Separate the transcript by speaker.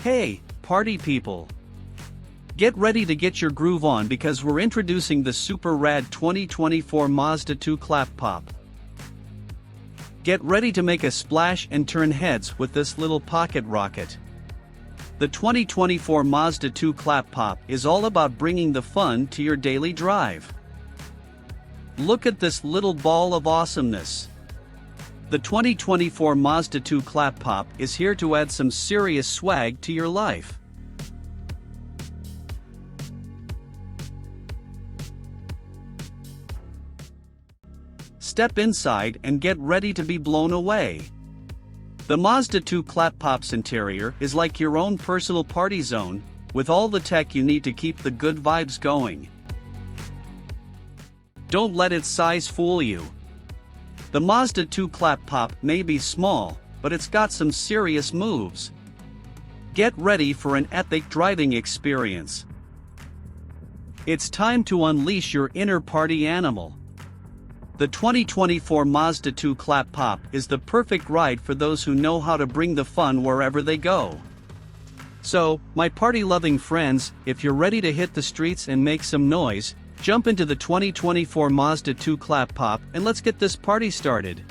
Speaker 1: Hey, party people! Get ready to get your groove on because we're introducing the super rad 2024 Mazda2 CLAP POP. Get ready to make a splash and turn heads with this little pocket rocket. The 2024 Mazda2 CLAP POP is all about bringing the fun to your daily drive. Look at this little ball of awesomeness. The 2024 Mazda2 CLAP POP is here to add some serious swag to your life. Step inside and get ready to be blown away. The Mazda2 CLAP POP's interior is like your own personal party zone, with all the tech you need to keep the good vibes going. Don't let its size fool you. The Mazda2 CLAP POP may be small, but it's got some serious moves. Get ready for an epic driving experience. It's time to unleash your inner party animal. The 2024 Mazda2 CLAP POP is the perfect ride for those who know how to bring the fun wherever they go. So, my party-loving friends, if you're ready to hit the streets and make some noise, jump into the 2024 Mazda2 CLAP POP and let's get this party started.